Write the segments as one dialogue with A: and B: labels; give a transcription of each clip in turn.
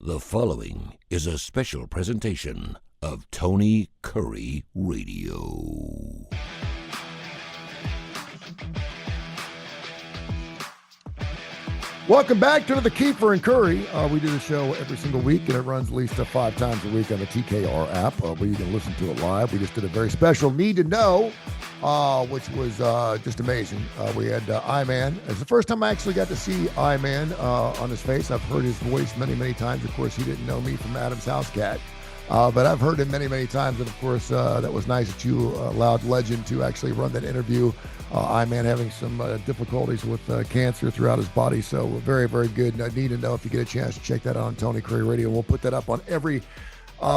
A: The following is a special presentation of Tony Kurre Radio.
B: Welcome back to the Keefer and Kurre. We do the show every single week, and it runs at least 5 times a week on the TKR app, where you can listen to it live. We just did a very special Need to Know, which was just amazing. We had I-Man. It's the first time I actually got to see I-Man on his face. I've heard his voice many, many times. Of course, he didn't know me from Adam's House Cat. But I've heard him many, many times. And, of course, that was nice that you allowed Legend to actually run that interview. I-Man having some difficulties with cancer throughout his body. So very, very good. I need to know if you get a chance to check that out on Tony Kurre Radio. We'll put that up on every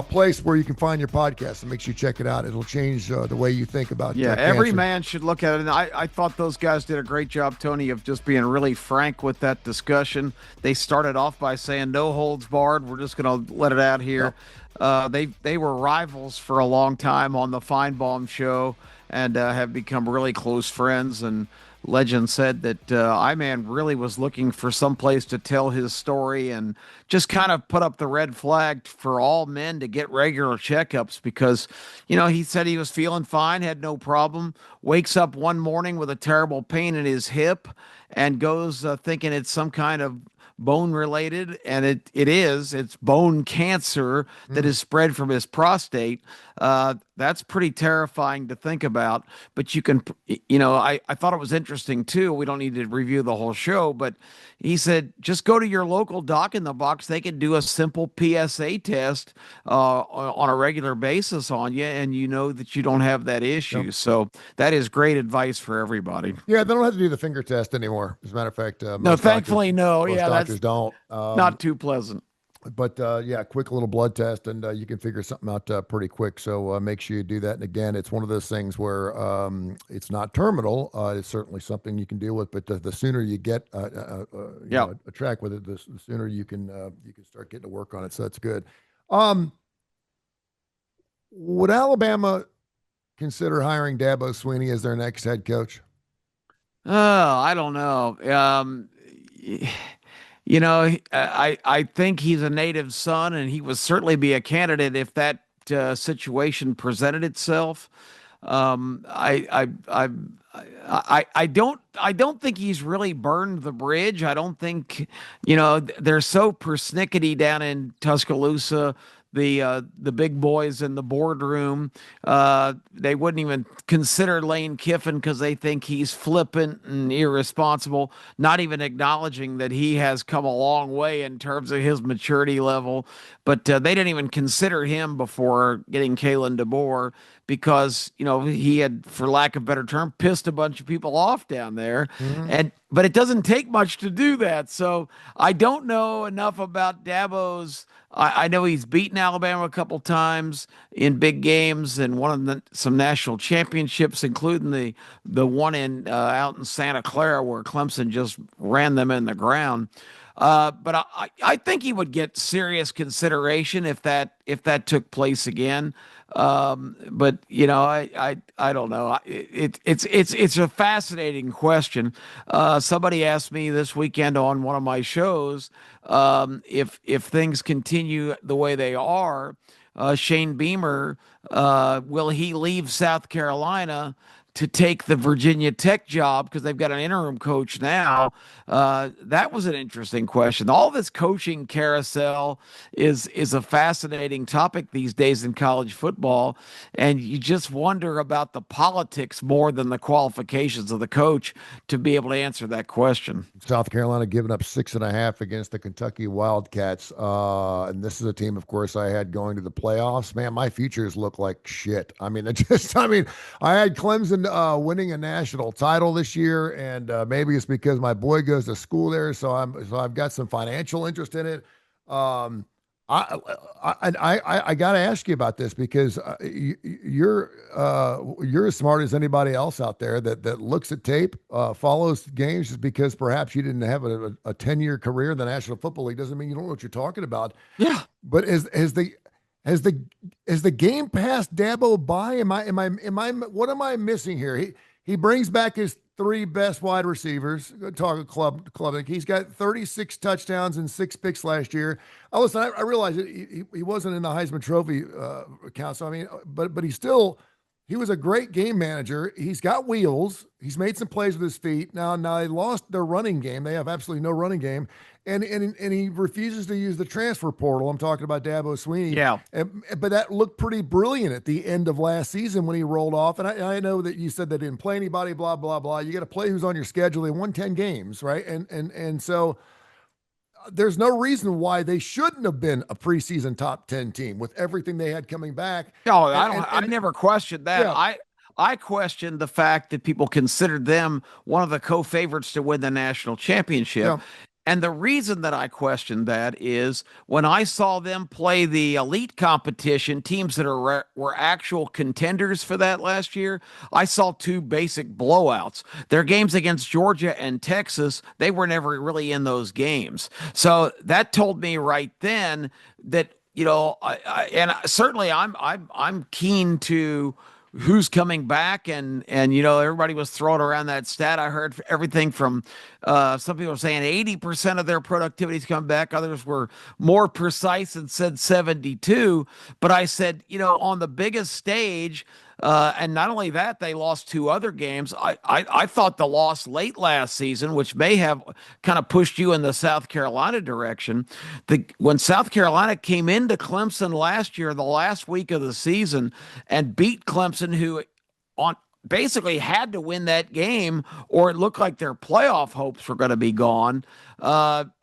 B: place where you can find your podcast. So make sure you check it out. It'll change the way you think about cancer.
C: Every man should look at it. And I thought those guys did a great job, Tony, of just being really frank with that discussion. They started off by saying no holds barred. We're just going to let it out here. Yep. They were rivals for a long time on the Feinbaum show and have become really close friends. And Legend said that I-Man really was looking for some place to tell his story and just kind of put up the red flag for all men to get regular checkups because, he said he was feeling fine, had no problem, wakes up one morning with a terrible pain in his hip and goes thinking it's some kind of bone related, and it's bone cancer that is spread from his prostate. That's pretty terrifying to think about, but you can, I thought it was interesting too. We don't need to review the whole show, but he said, just go to your local doc in the box. They can do a simple PSA test on a regular basis on you, and you know that you don't have that issue. Yep. So that is great advice for everybody.
B: Yeah, they don't have to do the finger test anymore. As a matter of fact,
C: no, thankfully, no.
B: Most doctors don't.
C: Not too pleasant.
B: But quick little blood test, and you can figure something out pretty quick. So make sure you do that. And again, it's one of those things where it's not terminal. It's certainly something you can deal with. But the sooner you get a track with it, the sooner you can start getting to work on it. So that's good. Would Alabama consider hiring Dabo Swinney as their next head coach?
C: Oh, I don't know. I think he's a native son, and he would certainly be a candidate if that situation presented itself. I don't think he's really burned the bridge. I don't think, they're so persnickety down in Tuscaloosa. The big boys in the boardroom, they wouldn't even consider Lane Kiffin because they think he's flippant and irresponsible, not even acknowledging that he has come a long way in terms of his maturity level. But they didn't even consider him before getting Kalen DeBoer because, he had, for lack of a better term, pissed a bunch of people off down there. Mm-hmm. But it doesn't take much to do that. So I don't know enough about Dabo's. I know he's beaten Alabama a couple times in big games and won some national championships, including the one out in Santa Clara where Clemson just ran them in the ground. But I think he would get serious consideration if that took place again. But I don't know. It's a fascinating question. Somebody asked me this weekend on one of my shows, if things continue the way they are, Shane Beamer, will he leave South Carolina to take the Virginia Tech job because they've got an interim coach now? That was an interesting question. All this coaching carousel is a fascinating topic these days in college football, and you just wonder about the politics more than the qualifications of the coach to be able to answer that question.
B: South Carolina giving up 6.5 against the Kentucky Wildcats, and this is a team, of course, I had going to the playoffs. Man, my futures look like shit. I had Clemson winning a national title this year, and maybe it's because my boy goes to school there, so I've got some financial interest in it. I got to ask you about this because you're as smart as anybody else out there that looks at tape, follows games, just because perhaps you didn't have a 10-year career in the National Football League doesn't mean you don't know what you're talking about.
C: Yeah,
B: but has the game passed Dabo by? Am I what am I missing here? He brings back his three best wide receivers. Talk club. He's got 36 touchdowns and 6 picks last year. Oh, listen, I realize he wasn't in the Heisman Trophy count. So I mean, but he was a great game manager. He's got wheels. He's made some plays with his feet. Now they lost their running game. They have absolutely no running game, and he refuses to use the transfer portal. I'm talking about Dabo Sweeney.
C: Yeah.
B: But that looked pretty brilliant at the end of last season when he rolled off. And I know that you said they didn't play anybody. Blah blah blah. You got to play who's on your schedule. They won 10 games, right? And so there's no reason why they shouldn't have been a preseason top 10 team with everything they had coming back.
C: No, I never questioned that.
B: Yeah.
C: I questioned the fact that people considered them one of the co-favorites to win the national championship.
B: Yeah.
C: And the reason that I questioned that is when I saw them play the elite competition, teams that were actual contenders for that last year, I saw two basic blowouts. Their games against Georgia and Texas, they were never really in those games. So that told me right then that, and certainly I'm keen to who's coming back, and everybody was throwing around that stat. I heard everything from some people were saying 80% of their productivity's come back. Others were more precise and said 72. But I said, on the biggest stage, and not only that, they lost two other games. I thought the loss late last season, which may have kind of pushed you in the South Carolina direction. When South Carolina came into Clemson last year, the last week of the season, and beat Clemson, who basically had to win that game, or it looked like their playoff hopes were going to be gone.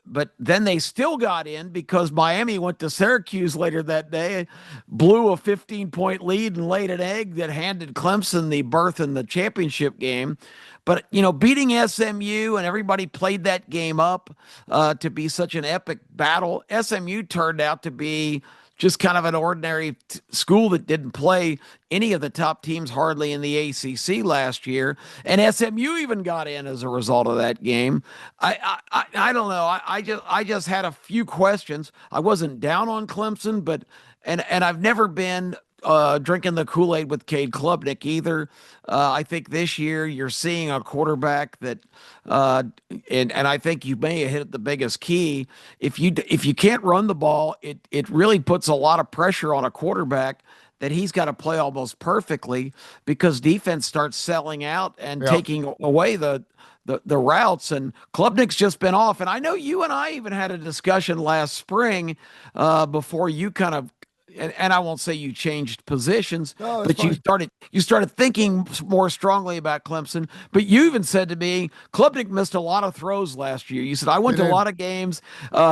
C: But then they still got in because Miami went to Syracuse later that day, blew a 15-point lead and laid an egg that handed Clemson the berth in the championship game. But, beating SMU, and everybody played that game up to be such an epic battle. SMU turned out to be just kind of an ordinary school that didn't play any of the top teams hardly in the ACC last year, and SMU even got in as a result of that game. I don't know. I just had a few questions. I wasn't down on Clemson, but and I've never been drinking the Kool-Aid with Cade Klubnik either. I think this year you're seeing a quarterback that, and I think you may have hit the biggest key. If you can't run the ball, it really puts a lot of pressure on a quarterback that he's got to play almost perfectly, because defense starts selling out and taking away the routes, and Klubnik's just been off. And I know you and I even had a discussion last spring before you kind of, and I won't say you changed positions, but fine. you started thinking more strongly about Clemson. But you even said to me, Klubnik missed a lot of throws last year. You said, I went to a lot of games.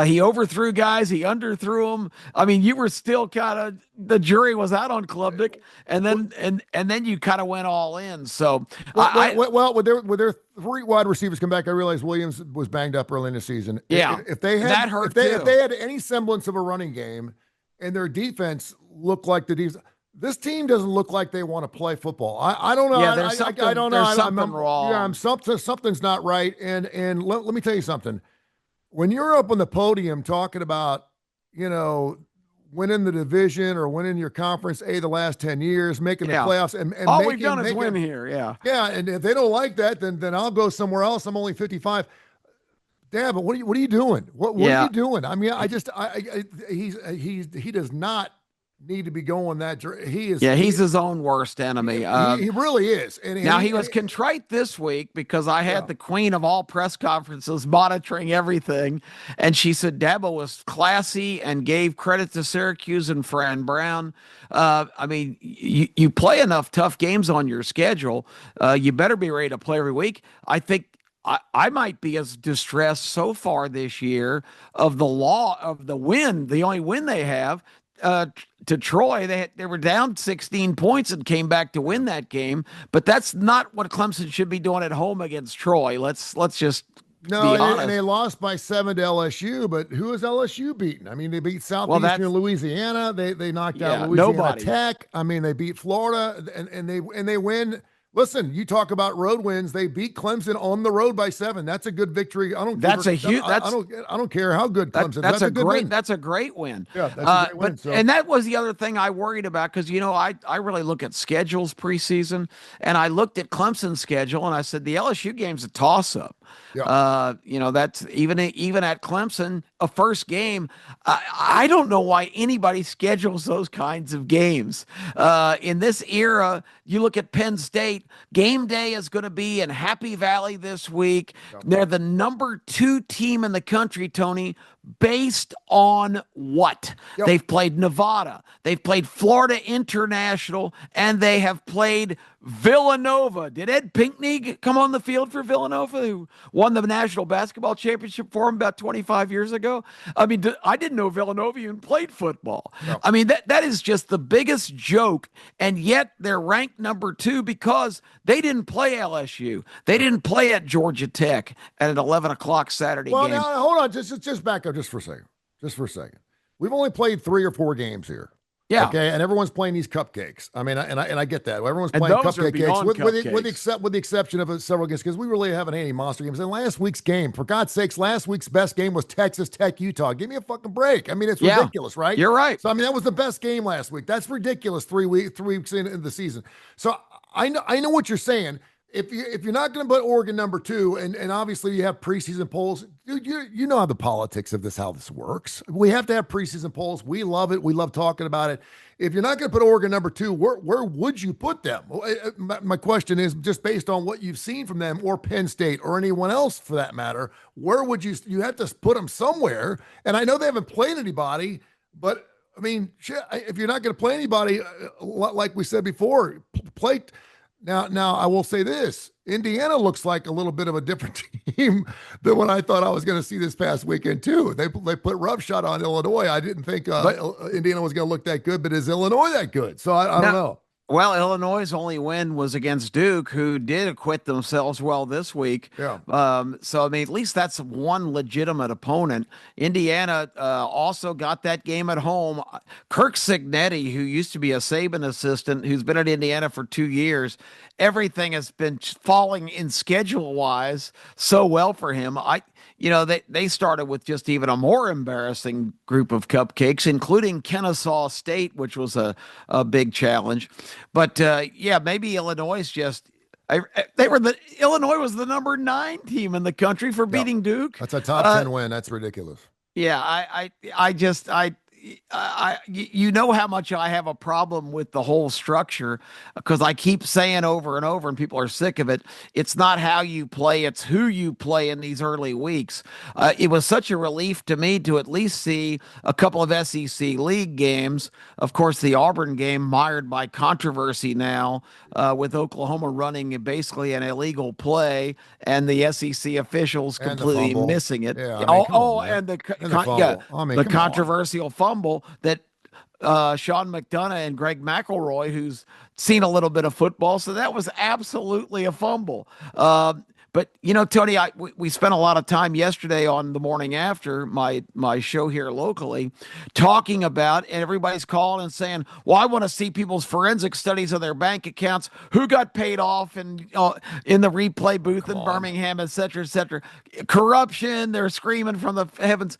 C: He overthrew guys. He underthrew them. I mean, you were still kind of, the jury was out on Klubnik, and then you kind of went all in. So,
B: with their three wide receivers come back, I realized Williams was banged up early in the season.
C: Yeah,
B: if they had any semblance of a running game, and their defense looked like the defense. This team doesn't look like they want to play football. I don't know.
C: Yeah,
B: I don't know.
C: There's something wrong.
B: Yeah, something's not right. And let me tell you something. When you're up on the podium talking about, winning the division or winning your conference the last 10 years, making the playoffs, and
C: all we've done is win here. Yeah.
B: Yeah, and if they don't like that, then I'll go somewhere else. I'm only 55. Damn, but what are you doing? What are you doing? I mean, he does not need to be going that. He's
C: his own worst enemy.
B: He really is. And
C: he was contrite this week because I had the queen of all press conferences monitoring everything, and she said Dabo was classy and gave credit to Syracuse and Fran Brown. I mean, you play enough tough games on your schedule, you better be ready to play every week. I think I might be as distressed so far this year of the win, the only win they have to Troy. They were down 16 points and came back to win that game, but that's not what Clemson should be doing at home against Troy. Let's just be honest.
B: And they lost by 7 to LSU, but who has LSU beaten? I mean, they beat Southeastern Louisiana. They knocked out Louisiana
C: nobody.
B: Tech. I mean, they beat Florida, and they win Listen, you talk about road wins. They beat Clemson on the road by 7. That's a good victory. I don't.
C: That's a huge.
B: I don't care how good Clemson.
C: That's a
B: good
C: great.
B: win.
C: That's a great win.
B: Yeah, that's a great win.
C: And that was the other thing I worried about because I really look at schedules preseason, and I looked at Clemson's schedule, and I said the LSU game's a toss up.
B: Yeah.
C: That's even at Clemson, a first game. I don't know why anybody schedules those kinds of games. In this era, you look at Penn State, game day is going to be in Happy Valley this week. Yep. They're the number 2 team in the country, Tony, based on what? Yep. They've played Nevada, they've played Florida International, and they have played Villanova. Did Ed Pinckney come on the field for Villanova, who won the national basketball championship for him about 25 years ago? I mean, I didn't know Villanova even played football. No. I mean, that is just the biggest joke, and yet they're ranked number 2 because they didn't play LSU. They didn't play at Georgia Tech at an 11 o'clock Saturday game.
B: Now, hold on. Just back up just for a second. Just for a second. We've only played 3 or 4 games here.
C: Yeah.
B: Okay. And everyone's playing these cupcakes. I mean, and I get that. Everyone's playing cupcake games with the exception of several games because we really haven't had any monster games. And last week's game, for God's sakes, last week's best game was Texas Tech Utah. Give me a fucking break. I mean, it's ridiculous, right?
C: You're right.
B: So I mean, that was the best game last week. That's ridiculous. 3 weeks in the season. So I know what you're saying. If you're not going to put Oregon number 2, and obviously you have preseason polls, you know how the politics of this, how this works. We have to have preseason polls. We love it. We love talking about it. If you're not going to put Oregon number 2, where would you put them? My question is just based on what you've seen from them or Penn State or anyone else for that matter, where would you have to put them somewhere? And I know they haven't played anybody, but I mean, if you're not going to play anybody, like we said before, play. Now, I will say this. Indiana looks like a little bit of a different team than what I thought I was going to see this past weekend, too. They put roughshod on Illinois. I didn't think Indiana was going to look that good, but is Illinois that good? So I don't know.
C: Well, Illinois' only win was against Duke, who did acquit themselves well this week.
B: Yeah.
C: So, I mean, at least that's one legitimate opponent. Indiana also got that game at home. Kirk Cignetti, who used to be a Saban assistant, who's been at Indiana for 2 years, everything has been falling in schedule-wise so well for him. They started with just even a more embarrassing group of cupcakes, including Kennesaw State, which was a big challenge. But maybe Illinois is just Illinois was the number 9 team in the country for beating Duke.
B: That's a top 10 win. That's ridiculous.
C: Yeah, you know how much I have a problem with the whole structure because I keep saying over and over and people are sick of it. It's not how you play, it's who you play in these early weeks. It was such a relief to me to at least see a couple of SEC league games. Of course, the Auburn game mired by controversy now with Oklahoma running basically an illegal play and the SEC officials completely missing it.
B: Yeah,
C: the controversial fumble that Sean McDonough and Greg McElroy, who's seen a little bit of football, so that was absolutely a fumble. But Tony, we spent a lot of time yesterday on the morning after my show here locally talking about, and everybody's calling and saying, well, I want to see people's forensic studies of their bank accounts, who got paid off and in the replay booth in Birmingham, et cetera, corruption. They're screaming from the heavens.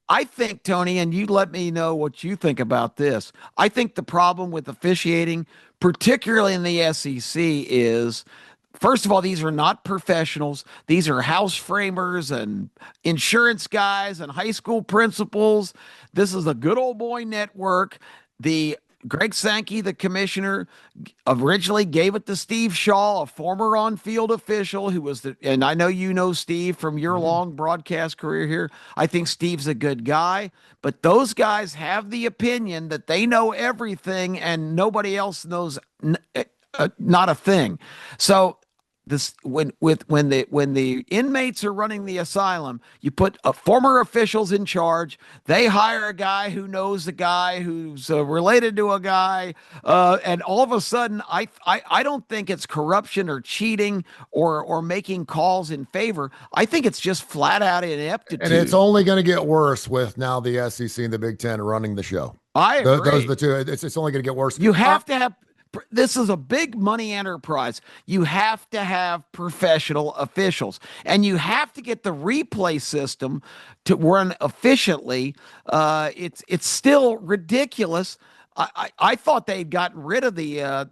C: I think, Tony, and you let me know what you think about this. I think the problem with officiating, particularly in the SEC, is, first of all, these are not professionals. These are house framers and insurance guys and high school principals. This is a good old boy network. Greg Sankey, the commissioner, originally gave it to Steve Shaw, a former on-field official who was and I know you know Steve from your long broadcast career here. I think Steve's a good guy, but those guys have the opinion that they know everything and nobody else knows not a thing. So when the inmates are running the asylum, you put former officials in charge. They hire a guy who knows a guy who's related to a guy, and all of a sudden, I don't think it's corruption or cheating or making calls in favor. I think it's just flat out ineptitude.
B: And it's only going to get worse with now the SEC and the Big Ten running the show.
C: I agree.
B: Those are the two. It's only going to get worse.
C: You have to have this is a big money enterprise. You have to have professional officials, and you have to get the replay system to run efficiently. It's still ridiculous. I thought they'd gotten rid of the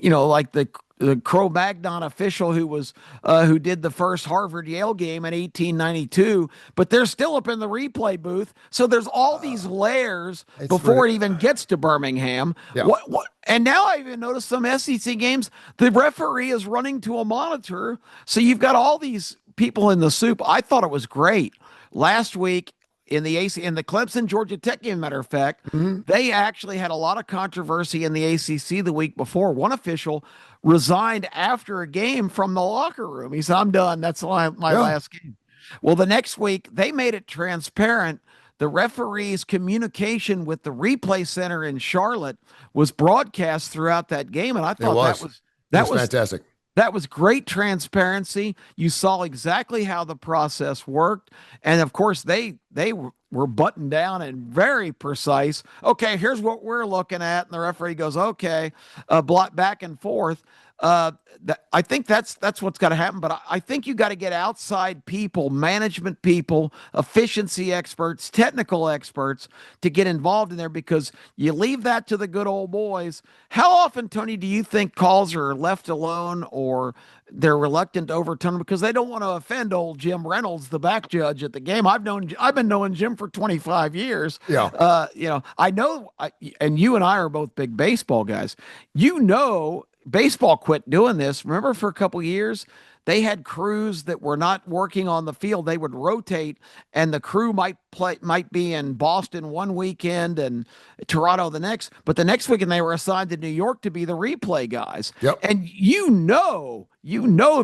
C: like the Cro-Magnon official who did the first Harvard Yale game in 1892, but they're still up in the replay booth. So there's all these layers before it even gets to Birmingham.
B: Yeah.
C: What? And now I even noticed some SEC games, the referee is running to a monitor. So you've got all these people in the soup. I thought it was great. Last week, in the Clemson Georgia Tech game, matter of fact, they actually had a lot of controversy in the ACC the week before. One official resigned after a game from the locker room. He said, "I'm done. That's my last game." Well, the next week they made it transparent. The referee's communication with the replay center in Charlotte was broadcast throughout that game, and I thought that was
B: fantastic.
C: That was great transparency. You saw exactly how the process worked. And of course, they were buttoned down and very precise. Okay, here's what we're looking at. And the referee goes, okay, block back and forth. I think that's what's got to happen. But I think you got to get outside people, management people, efficiency experts, technical experts to get involved in there, because you leave that to the good old boys. How often, Tony, do you think calls are left alone or they're reluctant to overturn because they don't want to offend old Jim Reynolds, the back judge at the game? I've been knowing Jim for 25 years.
B: Yeah.
C: I know, and you and I are both big baseball guys. Baseball quit doing this. Remember, for a couple years, they had crews that were not working on the field. They would rotate, and the crew might be in Boston one weekend and Toronto the next. But the next weekend, they were assigned to New York to be the replay guys.
B: Yep.
C: And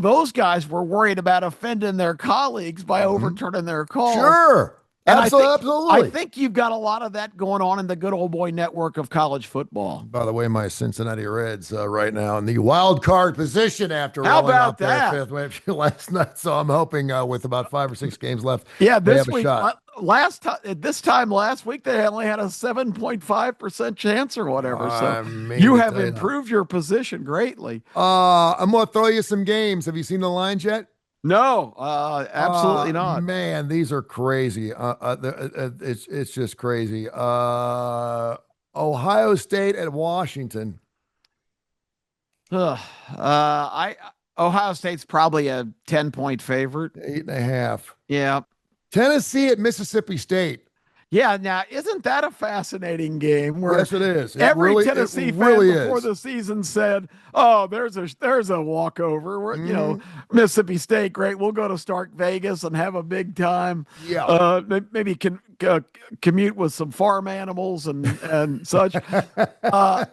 C: those guys were worried about offending their colleagues by overturning their calls.
B: Sure.
C: And
B: Absolutely.
C: I think you've got a lot of that going on in the good old boy network of college football.
B: By the way, my Cincinnati Reds right now in the wild card position after
C: How
B: rolling
C: about
B: out their
C: that?
B: fifth win last night. So I'm hoping with about 5 or 6 games left,
C: Yeah,
B: they
C: this
B: have a
C: week,
B: shot.
C: this time last week, they only had a 7.5% chance or whatever. So
B: mean
C: you
B: to
C: have
B: tell you
C: improved your position greatly.
B: I'm going to throw you some games. Have you seen the lines yet?
C: No, absolutely not.
B: Man, these are crazy. It's just crazy. Ohio State at Washington.
C: Ohio State's probably a 10-point favorite.
B: 8.5.
C: Yeah.
B: Tennessee at Mississippi State.
C: Yeah, now isn't that a fascinating game? Where
B: Yes, it is.
C: Every Tennessee fan before the season said, "Oh, there's a walkover." We're, Mississippi State, great. We'll go to Stark Vegas and have a big time.
B: Yeah.
C: Maybe commute with some farm animals and such. But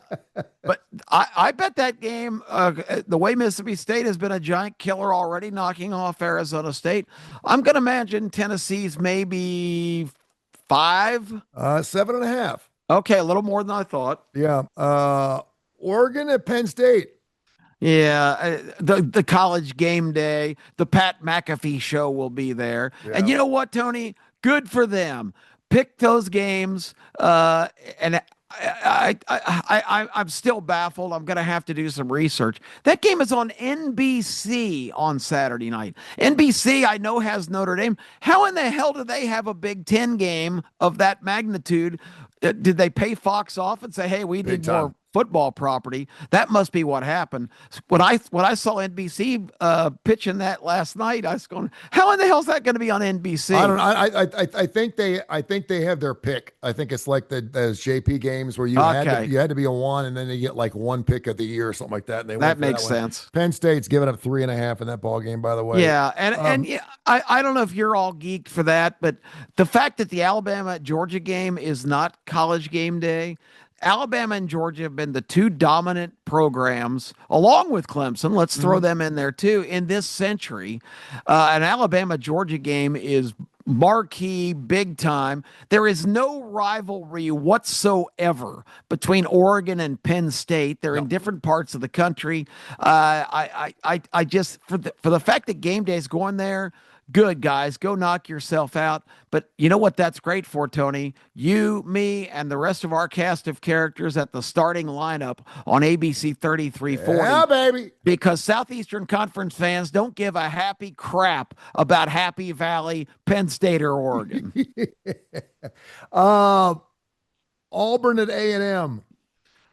C: I bet that game, the way Mississippi State has been a giant killer already, knocking off Arizona State, I'm going to imagine Tennessee's maybe 5.
B: 7.5.
C: Okay, a little more than I thought.
B: Yeah. Oregon at Penn State.
C: Yeah, the college game day, the Pat McAfee show will be there.
B: Yeah.
C: And you know what, Tony? Good for them. Pick those games. And I'm still baffled. I'm going to have to do some research. That game is on NBC on Saturday night. NBC, I know, has Notre Dame. How in the hell do they have a Big Ten game of that magnitude? Did they pay Fox off and say, "Hey, we need more football property"? That must be what happened. When I saw NBC pitching that last night, I was going, "How in the hell is that going to be on NBC?"
B: I don't know. I think they have their pick. I think it's like those JP games where you had to be a 1, and then they get like 1 pick of the year or something like that. And
C: that makes sense.
B: Penn State's giving up 3.5 in that ball game, by the way.
C: Yeah, and yeah, I don't know if you're all geeked for that, but the fact that the Alabama Georgia game is not college game day. Alabama and Georgia have been the 2 dominant programs, along with Clemson. Let's throw them in there too, in this century. An Alabama-Georgia game is marquee, big time. There is no rivalry whatsoever between Oregon and Penn State. They're in different parts of the country. I just, for the fact that game day is going there, Good, guys. Go knock yourself out. But you know what that's great for, Tony? You, me, and the rest of our cast of characters at the starting lineup on ABC 3340,
B: Yeah, baby.
C: because Southeastern Conference fans don't give a happy crap about Happy Valley, Penn State, or Oregon.
B: uh, Auburn at A&M.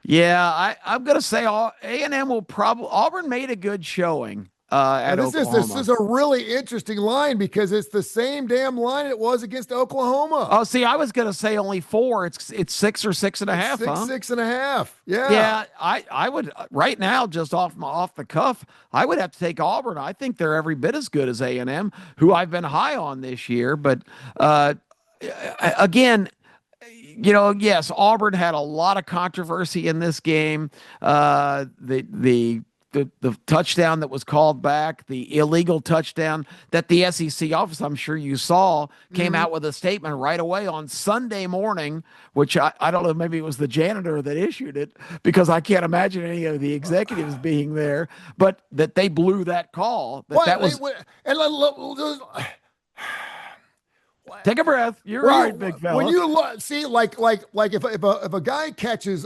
C: Yeah, I'm going to say A&M will probably, Auburn made a good showing
B: Now
C: at
B: this is
C: Oklahoma.
B: a really interesting line because it's the same damn line it was against Oklahoma.
C: Oh, see, I was going to say only four. It's six or six and a
B: It's
C: half,
B: six,
C: huh?
B: 6.5. Yeah.
C: Yeah, I would right now, just off the cuff, I would have to take Auburn. I think they're every bit as good as A&M, who I've been high on this year. But uh, again, yes, Auburn had a lot of controversy in this game. The touchdown that was called back, the illegal touchdown that the SEC office, I'm sure you saw, came
B: Mhm.
C: out with a statement right away on Sunday morning, which I don't know, maybe it was the janitor that issued it because I can't imagine any of the executives being there, but that they blew that call, that
B: What?
C: was,
B: And
C: take a breath. You're
B: when
C: all
B: you
C: right, big
B: when
C: fella.
B: you look, see, like if a guy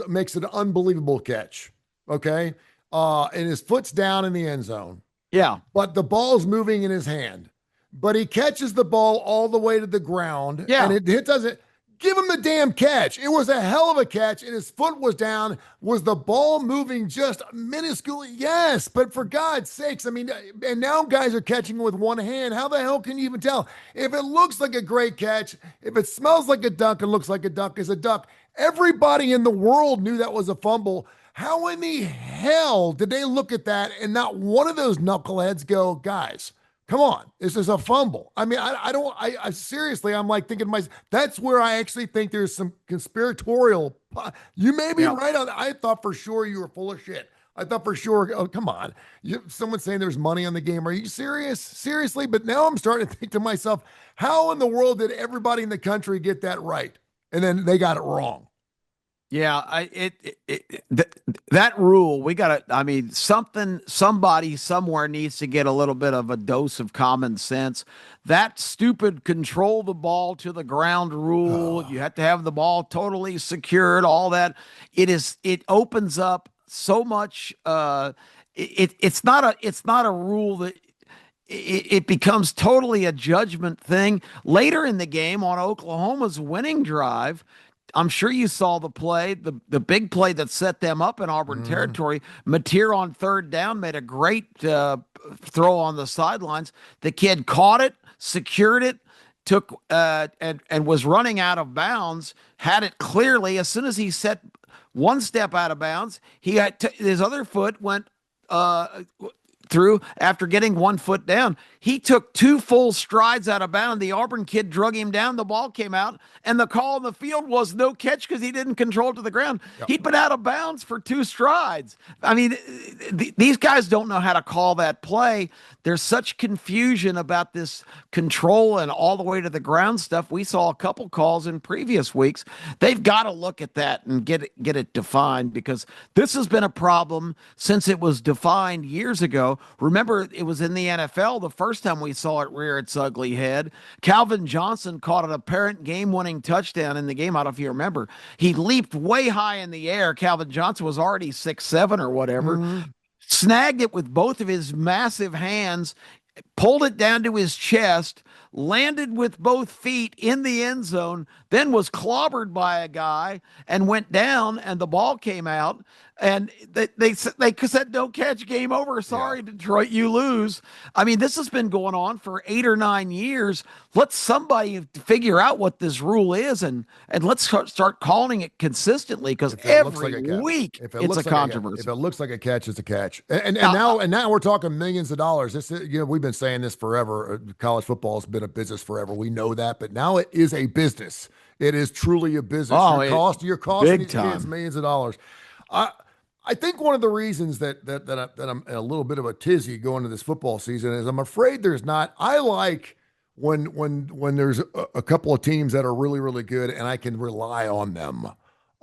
B: makes an unbelievable catch, okay, and his foot's down in the end zone,
C: Yeah.
B: but the ball's moving in his hand. But he catches the ball all the way to the ground, and
C: Yeah.
B: it doesn't give him the damn catch. It was a hell of a catch, and his foot was down. Was the ball moving just minuscule? Yes, but for God's sakes, I mean, and now guys are catching with one hand. How the hell can you even tell? If it looks like a great catch, if it smells like a duck and looks like a duck, is a duck. Everybody in the world knew that was a fumble. How in the hell did they look at that and not one of those knuckleheads go, guys, come on, this is a fumble? I mean, I don't, I seriously, I'm like thinking to myself, that's where I actually think there's some conspiratorial. You may be
C: Yeah.
B: right on. I thought for sure you were full of shit. I thought for sure, oh, come on. Someone's saying there's money on the game. Are you serious? Seriously? But now I'm starting to think to myself, how in the world did everybody in the country get that right? And then they got it wrong.
C: Yeah, that rule, we got to, I mean, somebody somewhere needs to get a little bit of a dose of common sense. That stupid control the ball to the ground rule, you have to have the ball totally secured, all that. It opens up so much it's not a rule that it becomes totally a judgment thing later in the game on Oklahoma's winning drive. I'm sure you saw the play, the big play that set them up in Auburn
B: Mm.
C: territory. Mateer on third down made a great throw on the sidelines. The kid caught it, secured it, took and was running out of bounds. Had it clearly as soon as he set one step out of bounds. He had his other foot went uh, through after getting one foot down. He took two full strides out of bounds. The Auburn kid drug him down. The ball came out, and the call on the field was no catch because he didn't control it to the ground.
B: Yep.
C: He'd been out of bounds for two strides. I mean, these guys don't know how to call that play. There's such confusion about this control and all the way to the ground stuff. We saw a couple calls in previous weeks. They've got to look at that and get it defined because this has been a problem since it was defined years ago. Remember, it was in the NFL the first time we saw it rear its ugly head. Calvin Johnson caught an apparent game-winning touchdown in the game. I don't know if you remember. He leaped way high in the air. Calvin Johnson was already 6'7" or whatever.
B: Mhm.
C: Snagged it with both of his massive hands, pulled it down to his chest, landed with both feet in the end zone, then was clobbered by a guy and went down, and the ball came out. And they said, "Don't catch, game over.
B: Yeah.
C: Sorry, Detroit, you lose." I mean, this has been going on for 8 or 9 years. Let somebody figure out what this rule is, and let's start calling it consistently because
B: If it looks like
C: every
B: a catch,
C: week
B: if it
C: it's
B: looks
C: a
B: like if
C: controversy.
B: it looks like a catch, it's a catch.
C: Now,
B: Now we're talking millions of dollars. This is, we've been saying this forever. College football has been a business forever. We know that, but now it is a business. It is truly a business.
C: oh,
B: You're costing
C: big
B: these kids
C: time.
B: millions of dollars. I think one of the reasons that I'm in a little bit of a tizzy going to this football season is I'm afraid there's not. I like when there's a couple of teams that are really really good and I can rely on them.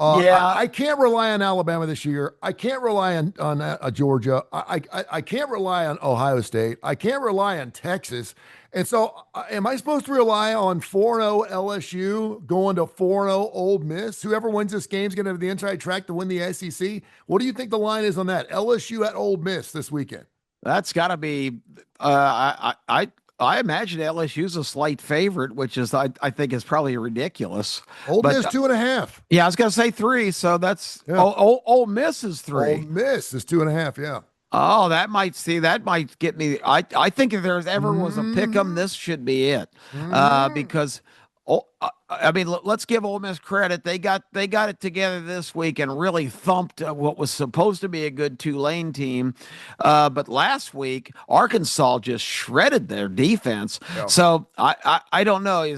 C: Yeah,
B: I can't rely on Alabama this year. I can't rely on Georgia. I can't rely on Ohio State. I can't rely on Texas. And so, am I supposed to rely on 4-0 LSU going to 4-0 Ole Miss? Whoever wins this game is going to have the inside track to win the SEC. What do you think the line is on that? LSU at Ole Miss this weekend.
C: that's got to be. I imagine LSU's a slight favorite, which is I think is probably ridiculous.
B: Ole
C: But
B: Miss 2.5.
C: yeah, I was gonna say three, so that's
B: Yeah.
C: Ole Miss is
B: Ole
C: three.
B: Miss is 2.5. Yeah.
C: Oh, that might get me. I think if there's ever was a pick 'em,
B: Mhm.
C: this should be it.
B: Mhm.
C: Because I mean, let's give Ole Miss credit. They got it together this week and really thumped what was supposed to be a good Tulane team. But last week, Arkansas just shredded their defense.
B: Yeah.
C: So I don't know.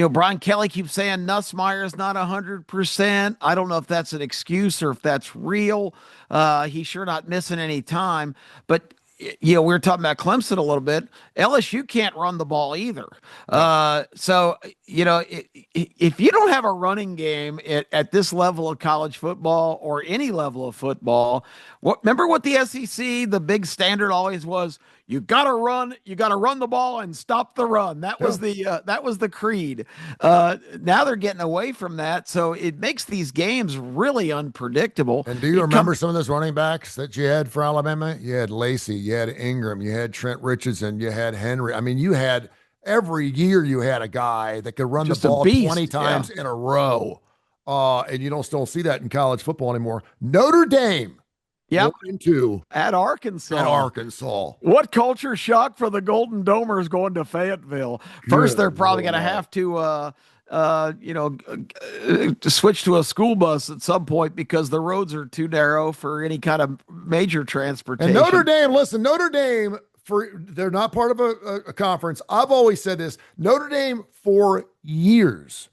C: Brian Kelly keeps saying Nussmeier's not 100%. I don't know if that's an excuse or if that's real. He's sure not missing any time. But we were talking about Clemson a little bit. LSU can't run the ball either.
B: No.
C: So if you don't have a running game at this level of college football or any level of football, remember what the SEC, the big standard always was: you got to run the ball and stop the run. That was the creed. Now they're getting away from that, so it makes these games really unpredictable.
B: And do you remember some of those running backs that you had for Alabama? You had Lacey, you had Ingram, you had Trent Richardson, you had Henry. I mean, you had every year you had a guy that could run
C: Just
B: the
C: a
B: ball
C: beast.
B: 20
C: Yeah.
B: times in a row. And you don't still see that in college football anymore. Notre Dame.
C: Yep.
B: 1-2
C: At Arkansas.
B: at Arkansas.
C: What culture shock for the Golden Domers going to Fayetteville? First, they're
B: Good
C: probably going to
B: Lord.
C: have to switch to a school bus at some point because the roads are too narrow for any kind of major transportation.
B: And Notre Dame, listen, Notre Dame, they're not part of a conference. I've always said this. Notre Dame for years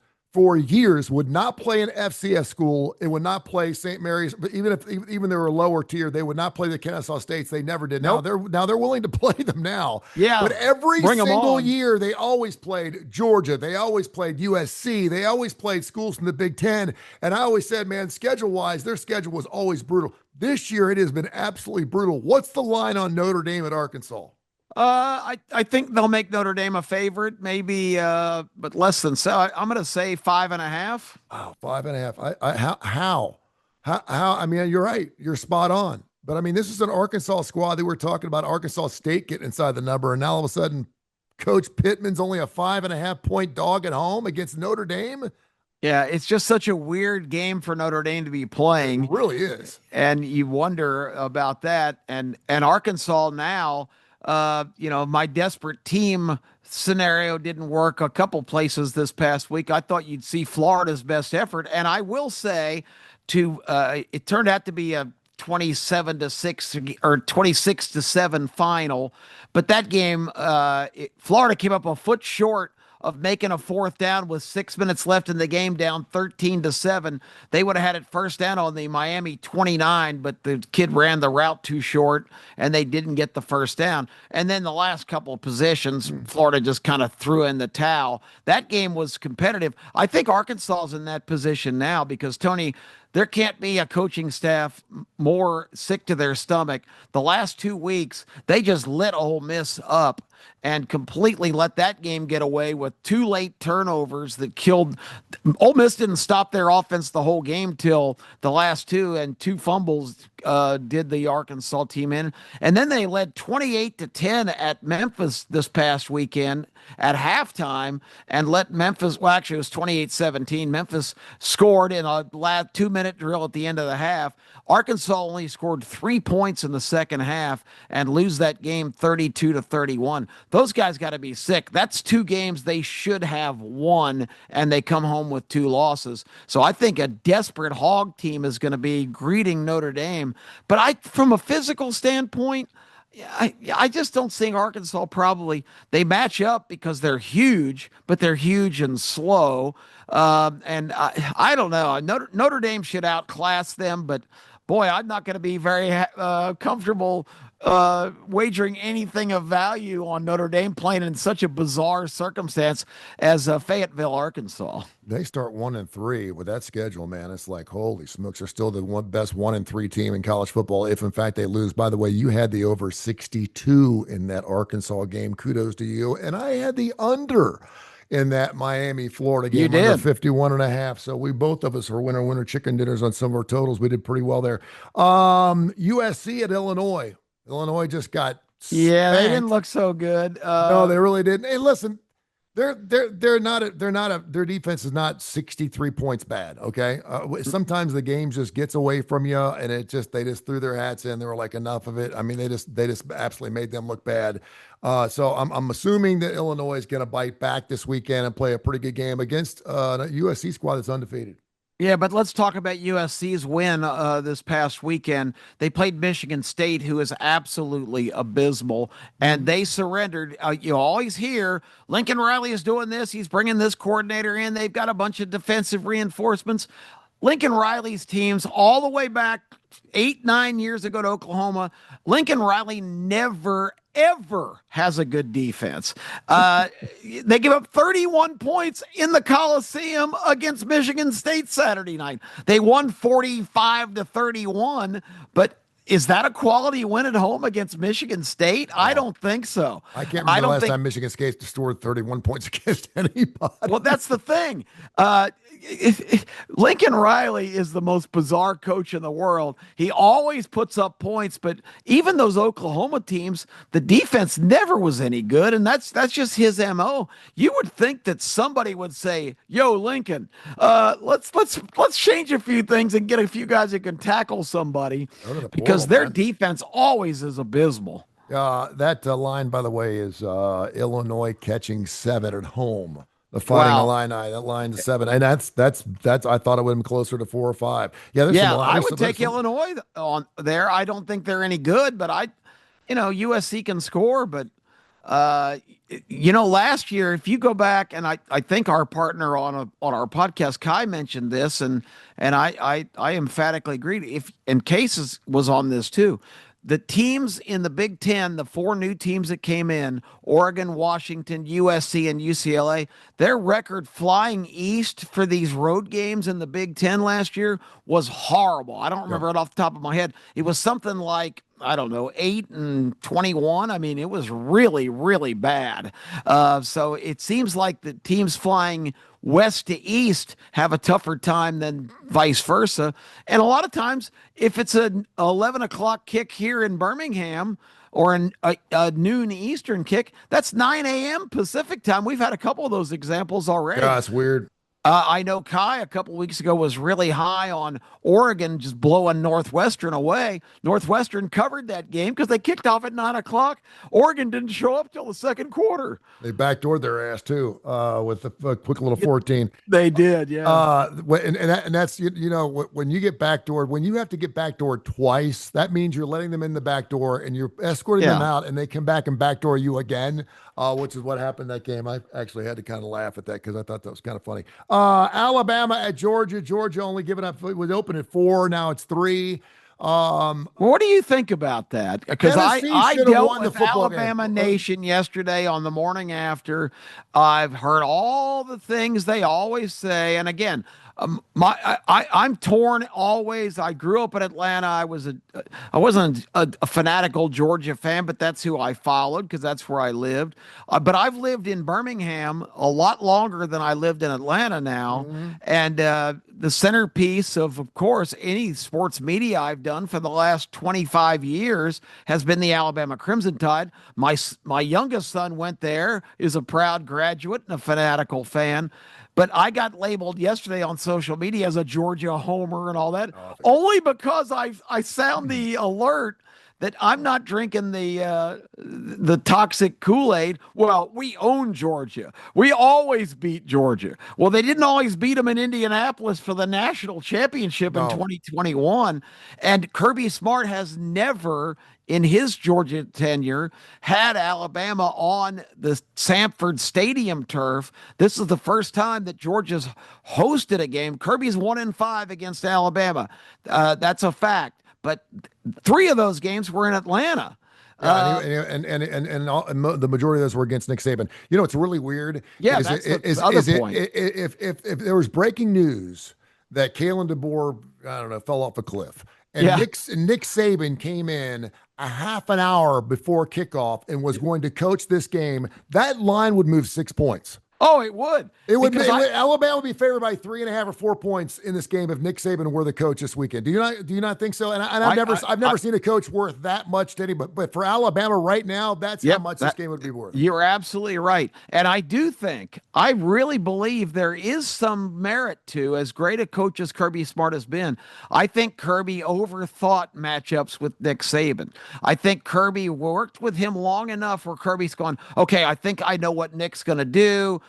B: would not play an FCS school. It would not play St. Mary's, but even they were lower tier, they would not play the Kennesaw States. They never did.
C: Nope.
B: Now they're willing to play them now.
C: Yeah,
B: But every
C: bring 'em
B: single
C: on.
B: year they always played Georgia. They always played USC. They always played schools from the Big Ten. And I always said, man, schedule-wise, their schedule was always brutal. This year it has been absolutely brutal. What's the line on Notre Dame at Arkansas?
C: I think they'll make Notre Dame a favorite, maybe, but less than so. I'm going to say 5.5.
B: Oh, 5.5. How? I mean, you're right. You're spot on. But I mean, this is an Arkansas squad that we're talking about. Arkansas State getting inside the number, and now all of a sudden, Coach Pittman's only a 5.5-point dog at home against Notre Dame.
C: Yeah, it's just such a weird game for Notre Dame to be playing.
B: It really is.
C: And you wonder about that. And Arkansas now, my desperate team scenario didn't work a couple places this past week. I thought you'd see Florida's best effort, and I will say, it turned out to be a 27-6 or 26-7 final, but that game, Florida came up a foot short of making a fourth down with 6 minutes left in the game, down 13-7. They would have had it first down on the Miami 29, but the kid ran the route too short and they didn't get the first down. And then the last couple of possessions, Florida just kind of threw in the towel. That game was competitive. I think Arkansas is in that position now because, Tony, there can't be a coaching staff more sick to their stomach. The last 2 weeks, they just lit Ole Miss up and completely let that game get away with 2 late turnovers that killed. Ole Miss didn't stop their offense the whole game till the last 2, and 2 fumbles did the Arkansas team in. And then they led 28-10 at Memphis this past weekend at halftime and let Memphis, well, actually it was 28-17. Memphis scored in a 2-minute drill at the end of the half. Arkansas only scored 3 points in the second half and lose that game 32-31. Those guys got to be sick. That's 2 games they should have won, and they come home with 2 losses. So I think a desperate Hog team is going to be greeting Notre Dame. But from a physical standpoint, I just don't think Arkansas they match up because they're huge, but they're huge and slow. And I don't know. Notre Dame should outclass them, but boy, I'm not going to be very comfortable wagering anything of value on Notre Dame playing in such a bizarre circumstance as Fayetteville, Arkansas.
B: They start 1-3 with that schedule, man. It's like, holy smokes, they're still the best 1-3 team in college football. If in fact they lose, by the way, you had the over 62 in that Arkansas game. Kudos to you. And I had the under in that Miami, Florida game,
C: You
B: under
C: did.
B: 51.5. So we both of us were winner chicken dinners on some of our totals. We did pretty well there. USC at Illinois. Illinois just got
C: Yeah, they didn't
B: spanked.
C: look so good.
B: No, they really didn't. Hey, listen, their defense is not 63 points bad. Okay, sometimes the game just gets away from you, and they just threw their hats in. They were like, enough of it. I mean, they just absolutely made them look bad. So I'm assuming that Illinois is going to bite back this weekend and play a pretty good game against a USC squad that's undefeated.
C: Yeah, but let's talk about USC's win this past weekend. They played Michigan State, who is absolutely abysmal, and they surrendered. You always hear Lincoln Riley is doing this. He's bringing this coordinator in. They've got a bunch of defensive reinforcements. Lincoln Riley's teams, all the way back 8, 9 years ago to Oklahoma, Lincoln Riley never, ever has a good defense. They give up 31 points in the Coliseum against Michigan State Saturday night. They won 45-31, but is that a quality win at home against Michigan State? I don't think so.
B: I can't remember the last time Michigan State scored 31 points against anybody.
C: Well, that's the thing. Lincoln Riley is the most bizarre coach in the world. He always puts up points, but even those Oklahoma teams, the defense never was any good, and that's just his MO. You would think that somebody would say, "Yo, Lincoln, let's change a few things and get a few guys that can tackle somebody," because their defense always is abysmal.
B: That line, by the way, is Illinois catching 7 at home. The Fighting Illini, that line to 7, and that's. I thought it would have been closer to 4 or 5. Yeah,
C: I would take Illinois on there. I don't think they're any good, but USC can score. But last year, if you go back, and I think our partner on our podcast, Kai, mentioned this, and I emphatically agreed. And Cases was on this too. The teams in the Big Ten, the 4 new teams that came in, Oregon, Washington, USC, and UCLA, their record flying east for these road games in the Big Ten last year was horrible. I don't remember it off the top of my head. It was something like, I don't know, 8-21. I mean, it was really, really bad. So it seems like the teams flying west to east have a tougher time than vice versa. And a lot of times, if it's an 11 o'clock kick here in Birmingham or a noon Eastern kick, that's 9 a.m. Pacific time. We've had a couple of those examples already.
B: Yeah, it's weird.
C: I know Kai a couple weeks ago was really high on Oregon just blowing Northwestern away. Northwestern covered that game because they kicked off at 9 o'clock. Oregon didn't show up till the second quarter.
B: They backdoored their ass too with a quick little 14.
C: They did, yeah.
B: And that's when you get backdoored, when you have to get backdoored twice, that means you're letting them in the back door and you're escorting them out, and they come back and backdoor you again. Which is what happened that game. I actually had to kind of laugh at that because I thought that was kind of funny. Alabama at Georgia. Georgia only giving up. It was open at 4. Now it's 3.
C: What do you think about that? Because I dealt with Alabama
B: game.
C: Nation yesterday on the morning after. I've heard all the things they always say, and again, I'm torn always. I grew up in Atlanta. I wasn't a fanatical Georgia fan, but that's who I followed because that's where I lived. But I've lived in Birmingham a lot longer than I lived in Atlanta now. Mm-hmm. And the centerpiece of course, any sports media I've done for the last 25 years has been the Alabama Crimson Tide. My youngest son went there, is a proud graduate and a fanatical fan. But I got labeled yesterday on social media as a Georgia homer and all that, only because I sound the alert that I'm not drinking the toxic Kool-Aid. Well, we own Georgia. We always beat Georgia. Well, they didn't always beat them in Indianapolis for the national championship in 2021. And Kirby Smart has never, in his Georgia tenure, had Alabama on the Sanford Stadium turf. This is the first time that Georgia's hosted a game. Kirby's 1-5 against Alabama. That's a fact. But 3 of those games were in Atlanta.
B: Yeah, the majority of those were against Nick Saban. You know, what's really weird
C: Yeah,
B: is
C: that's the other point.
B: if there was breaking news that Kalen DeBoer, I don't know, fell off a cliff, and
C: Yeah.
B: Nick Saban came in a half an hour before kickoff and was going to coach this game, that line would move 6 points.
C: Oh, it would.
B: Alabama would be favored by 3.5 or 4 points in this game if Nick Saban were the coach this weekend. Do you not think so? And I've never seen a coach worth that much to anybody. But for Alabama right now, that's how much this game would be worth.
C: You're absolutely right. And I really believe there is some merit to, as great a coach as Kirby Smart has been, I think Kirby overthought matchups with Nick Saban. I think Kirby worked with him long enough where Kirby's gone, okay, I think I know what Nick's going to do.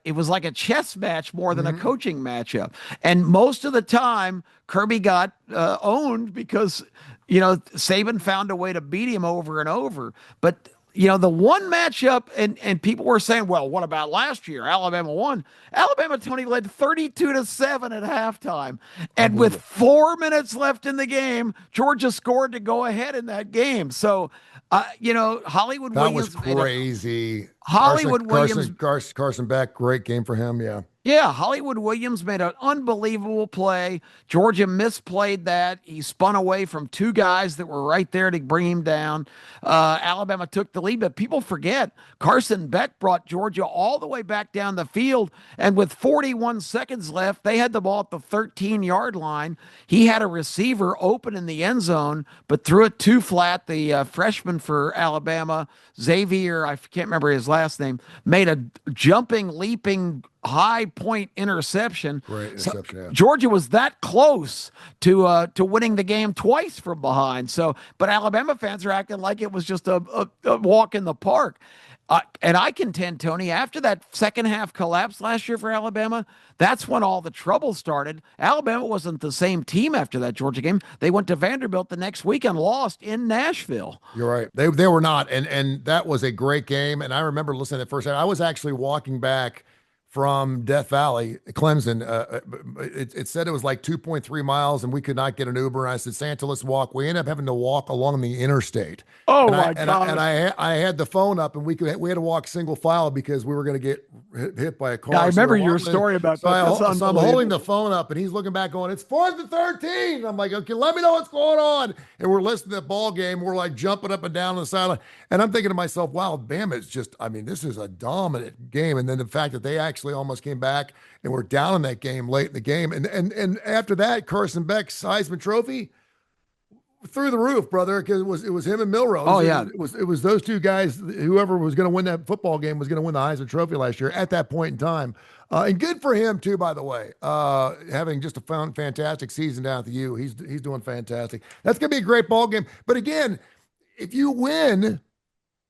C: It was like a chess match more than a coaching matchup. And most of the time, Kirby got owned because, Saban found a way to beat him over and over. But, the one matchup, and people were saying, well, what about last year? Alabama won. Alabama, Tony, led 32-7 at halftime. And with 4 minutes left in the game, Georgia scored to go ahead in that game. So, Hollywood
B: that
C: Williams.
B: That was crazy.
C: Williams.
B: Carson Beck, great game for him. Yeah.
C: Yeah, Hollywood Williams made an unbelievable play. Georgia misplayed that. He spun away from two guys that were right there to bring him down. Alabama took the lead, but people forget Carson Beck brought Georgia all the way back down the field, and with 41 seconds left, they had the ball at the 13-yard line. He had a receiver open in the end zone, but threw it too flat. The freshman for Alabama, Xavier, I can't remember his last name, made a jumping, leaping, high point interception.
B: Great interception. Yeah.
C: Georgia was that close to winning the game twice from behind. So, but Alabama fans are acting like it was just a walk in the park. And I contend, Tony, after that second half collapse last year for Alabama, that's when all the trouble started. Alabama wasn't the same team after that Georgia game. They went to Vanderbilt the next week and lost in Nashville.
B: You're right. They were not. And that was a great game. And I remember listening to the first half. I was actually walking back from Death Valley, Clemson. It said it was like 2.3 miles and we could not get an Uber. And I said, Santa, let's walk. We ended up having to walk along the interstate.
C: Oh, my God.
B: And I had the phone up and we had to walk single file because we were going to get hit by a car.
C: Yeah, I remember your story about that.
B: So I'm holding the phone up and he's looking back going, it's 4th and 13. I'm like, okay, let me know what's going on. And we're listening to the ball game. We're like jumping up and down on the sideline. And I'm thinking to myself, wow, Bama is just, this is a dominant game. And then the fact that they actually almost came back and were down in that game late in the game. And after that, Carson Beck's Heisman Trophy through the roof, brother, because it was him and Milrose.
C: Oh, yeah.
B: It was those two guys. Whoever was going to win that football game was going to win the Heisman Trophy last year at that point in time. And good for him too, by the way. Having just a fantastic season down at the U. He's doing fantastic. That's going to be a great ball game. But again, if you win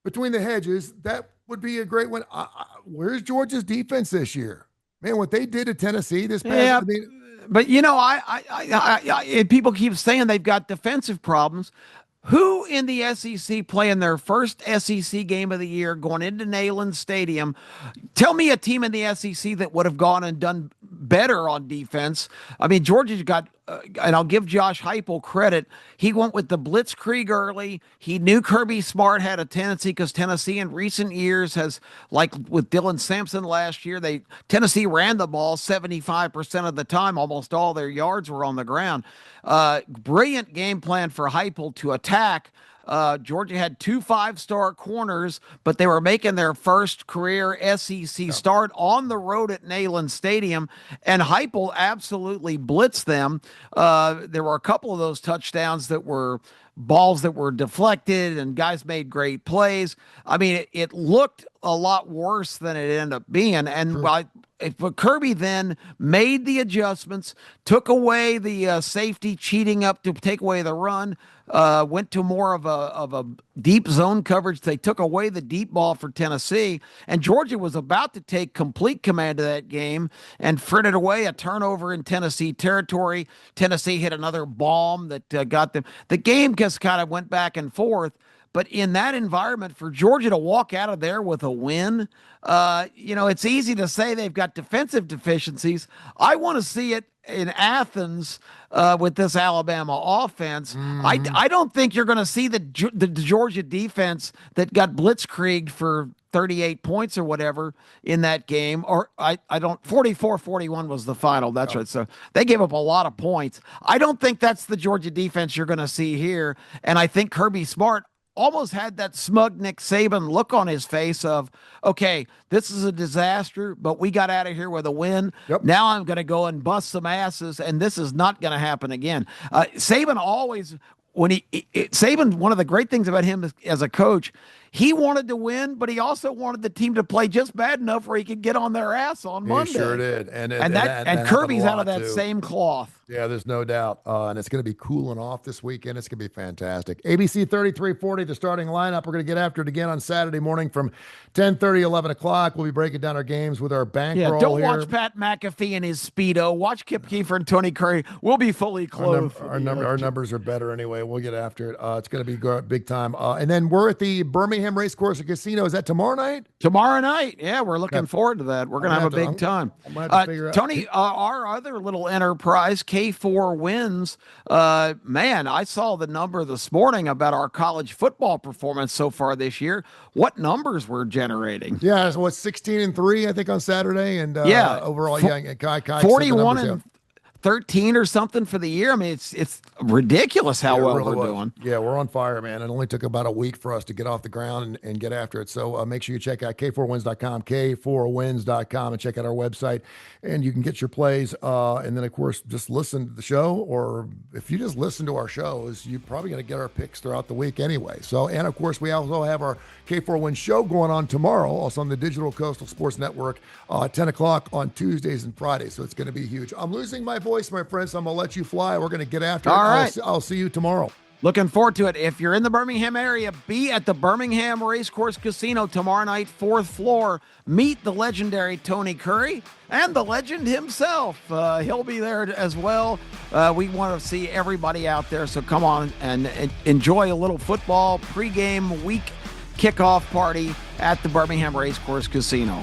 B: between the hedges, that would be a great win. Where's Georgia's defense this year? Man, what they did to Tennessee this past
C: but people keep saying they've got defensive problems. Who in the SEC playing their first SEC game of the year going into Neyland Stadium? Tell me a team in the SEC that would have gone and done better on defense. Georgia's got, and I'll give Josh Heupel credit, he went with the blitzkrieg early. He knew Kirby Smart had a tendency because Tennessee in recent years has, like with Dylan Sampson last year, Tennessee ran the ball 75% of the time. Almost all their yards were on the ground. Brilliant game plan for Heupel to attack. Georgia had 2 5-star corners, but they were making their first career SEC start on the road at Neyland Stadium, and Heupel absolutely blitzed them. There were a couple of those touchdowns that were balls that were deflected, and guys made great plays. It looked a lot worse than it ended up being, and but Kirby then made the adjustments, took away the safety cheating up to take away the run, went to more of a deep zone coverage. They took away the deep ball for Tennessee, and Georgia was about to take complete command of that game and frittered away a turnover in Tennessee territory. Tennessee hit another bomb that got them. The game just kind of went back and forth. But in that environment, for Georgia to walk out of there with a win, it's easy to say they've got defensive deficiencies. I want to see it in Athens with this Alabama offense.
B: Mm-hmm.
C: I don't think you're going to see the Georgia defense that got blitzkrieged for 38 points or whatever in that game, or I don't 44-41 was the final. That's right. So they gave up a lot of points. I don't think that's the Georgia defense you're going to see here. And I think Kirby Smart almost had that smug Nick Saban look on his face of, okay, this is a disaster, but we got out of here with a win.
B: Yep.
C: Now I'm going to go and bust some asses, and this is not going to happen again. Saban always, Saban, one of the great things about him as a coach, he wanted to win, but he also wanted the team to play just bad enough where he could get on their ass on Monday.
B: He sure did.
C: And Kirby's out of that same cloth.
B: Yeah, there's no doubt. And it's going to be cooling off this weekend. It's going to be fantastic. ABC 3340, the starting lineup. We're going to get after it again on Saturday morning from 10:30, 11 o'clock. We'll be breaking down our games with our bankroll.
C: Yeah, don't
B: here.
C: watch Pat McAfee and his Speedo. Watch Kip Keefer and Tony Curry. We'll be fully clothed.
B: Our numbers are better anyway. We'll get after it. It's going to be big time. And then we're at the Birmingham Racecourse and Casino. Is that tomorrow night?
C: Tomorrow night. Yeah, we're looking forward to that. We're going to have a big time.
B: I'm going to have to figure out.
C: Tony, our other little enterprise, K4 Wins. Man, I saw the number this morning about our college football performance so far this year. What numbers we're generating?
B: Yeah, so what's 16-3, I think, on Saturday, and overall, Kai
C: 41-13 or something for the year. I mean, it's ridiculous how well
B: really
C: we're doing.
B: Yeah, we're on fire, man. It only took about a week for us to get off the ground and get after it. So make sure you check out K4Wins.com, K4Wins.com, and check out our website. And you can get your plays. And then, of course, just listen to the show. Or if you just listen to our shows, you're probably going to get our picks throughout the week anyway. So, and of course, we also have our K4 Wins show going on tomorrow, also on the Digital Coastal Sports Network, 10 o'clock on Tuesdays and Fridays. So it's going to be huge. I'm losing my voice, my friends. So I'm going to let you fly. We're going to get after it.
C: All right.
B: I'll see you tomorrow.
C: Looking forward to it. If you're in the Birmingham area, be at the Birmingham Racecourse Casino tomorrow night, 4th floor. Meet the legendary Tony Curry and the legend himself. He'll be there as well. We want to see everybody out there, so come on and enjoy a little football pregame week kickoff party at the Birmingham Racecourse Casino.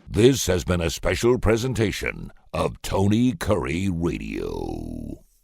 A: This has been a special presentation of Tony Curry Radio.